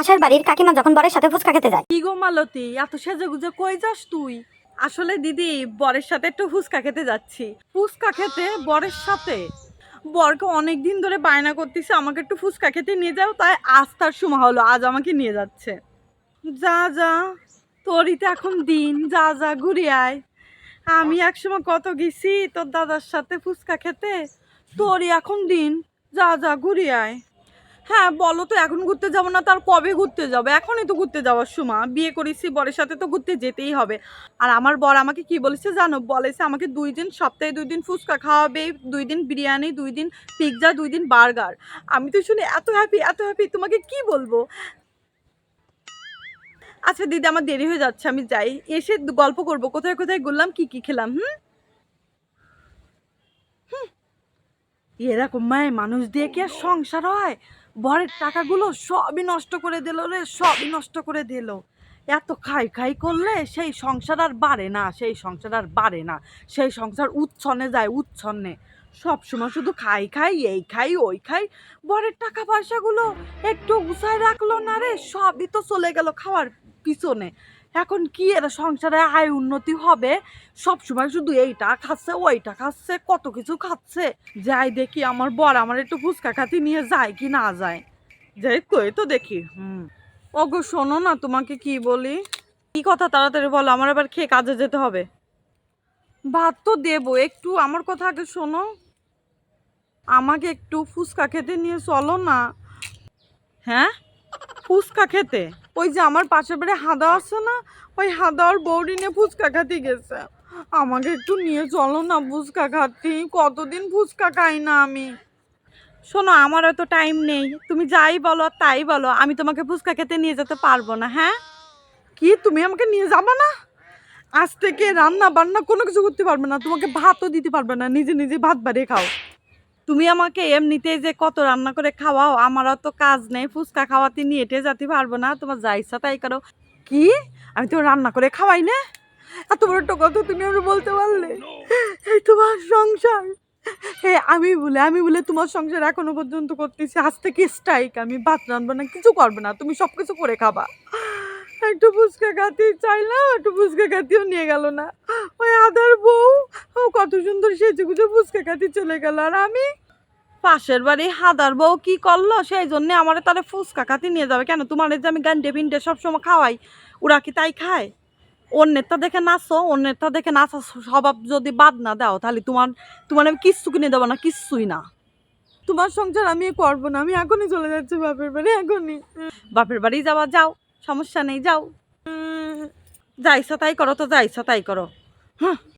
পাশের বাড়ির কাকিমা যখন বরের সাথে ফুচকা খেতে যায়। কি গো মালতী, এত সেজে গুজে কই যাস তুই? আসলে দিদি, বরের সাথে একটু ফুচকা খেতে যাচ্ছি। ফুচকা খেতে বরের সাথে? বরকে অনেকদিন ধরে বায়না করতেছে আমাকে একটু ফুচকা খেতে নিয়ে যাও, তাই আজ তার সময় হলো, আজ আমাকে নিয়ে যাচ্ছে। যা যা, তোরই তো এখন দিন, যা যা ঘুরে আয়। আমি একসময় কত গেছি তোর দাদার সাথে ফুচকা খেতে, তোরই এখন দিন, যা যা ঘুরে আয়। হ্যাঁ বলো তো, এখন ঘুরতে যাবো না তার কবে ঘুরতে যাবো? এখনই তো ঘুরতে যাওয়ার সময়, বিয়ে করেছি, বরের সাথে তো ঘুরতে যেতেই হবে। আর আমার বর আমাকে কি বলেছে জানো? বলেছে আমাকে 2 দিন, সপ্তাহে 2 দিন ফুচকা খাওয়াবে, 2 দিন বিরিয়ানি, 2 দিন পিৎজা, 2 দিন বার্গার। আমি তো শুনে এত হ্যাপি, এত হ্যাপি, তোমাকে কি বলবো। আচ্ছা দিদি, আমার দেরি হয়ে যাচ্ছে, আমি যাই, এসে গল্প করবো কোথায় কোথায় ঘুরলাম, কি কি খেলাম। এরকম মায়ের মানুষ দিয়ে কি আর সংসার হয়? বরের টাকাগুলো সবই নষ্ট করে দিল রে, সবই নষ্ট করে দিল। এত খাই খাই করলে সেই সংসার আর বাড়ে না, সেই সংসার আর বাড়ে না, সেই সংসার উচ্ছন্নে যায়, উচ্ছন্নে। সব সময় শুধু খাই খাই, এই খাই ওই খাই। বরের টাকা পয়সাগুলো একটু গুছায় রাখলো না রে, সবই তো চলে গেল খাওয়ার পিছনে। এখন কি এর সংসারে আয় উন্নতি হবে? সব সময় শুধু এইটা খাচ্ছে, ওইটা খাচ্ছে, কত কিছু খাচ্ছে। যাই দেখি আমার বর আমার একটু ফুচকা খাতি নিয়ে যায় কি না যায়। যাই কই তো দেখি। ওগো শোনো না, তোমাকে কি বলি। কি কথা, তাড়াতাড়ি বলো, আমার এবার খেয়ে কাজে যেতে হবে। ভাত তো দেবো, একটু আমার কথা আগে শোনো। আমাকে একটু ফুচকা খেতে নিয়ে চলো না। হ্যাঁ, ফুচকা খেতে? ওই যে আমার পাশের বাড়ি হাদা আছে না, ওই হাদার বৌরি নিয়ে ফুচকা খাতে গেছে। আমাকে একটু নিয়ে চলো না ফুচকা খাতি, কতদিন ফুচকা খাই না আমি। শোনো, আমার এত টাইম নেই, তুমি যাই বলো তাই বলো, আমি তোমাকে ফুচকা খেতে নিয়ে যেতে পারবো না। হ্যাঁ, কি তুমি আমাকে নিয়ে যাবে না? আজ থেকে রান্না বান্না কোনো কিছু করতে পারবে না, তোমাকে ভাতও দিতে পারবে না, নিজে নিজে ভাত বাড়িয়ে খাও। তুমি আমাকে এমনিতেই যে কত রান্না করে খাওয়াও, আমারও তো কাজ নেই, ফুচকা খাওয়াতে নিয়ে হেঁটে যেতে পারবো না, তোমার যা ইচ্ছা তাই করো। কি, আমি তো রান্না করে খাওয়াই না? এত বড় একটা কথা তুমি আমরা বলতে পারলে? এই তোমার সংসার, আমি বলে তোমার সংসার এখনো পর্যন্ত করতেছি, আজ থেকে স্ট্রাইক, আমি ভাত রান্না না, কিছু করবে না, তুমি সব কিছু করে খাবা। একটু ফুচকা খাতে চাইলাম, একটু ফুচকা খাতেও নিয়ে গেল না। ওই আদার বউ, ও কত সুন্দর সেজে গুজে ফুচকা খাতে চলে গেল, আর আমি পাশের বাড়ি হাদার বউ কি করলো সেই জন্য আমার তাহলে ফুচকা খাতে নিয়ে যাবে কেন? তোমার যে আমি গান্ডে পিন্ডে সবসময় খাওয়াই, ওরা কি তাই খায়? অন্যেরটা দেখে নাচো, অন্যেরটা দেখে নাচা স্বভাব যদি বাদ না দাও, তাহলে তোমার তোমার আমি কিচ্ছু কিনে দেবো না, কিচ্ছুই না। তোমার সংসার আমি করবো না, আমি এখনই চলে যাচ্ছি বাপের বাড়ি, এখনই। বাপের বাড়ি যাওয়া, যাও, সমস্যা নেই, যাও। যা ইচ্ছা তাই করো তো, যা ইচ্ছা তাই করো। হ্যাঁ।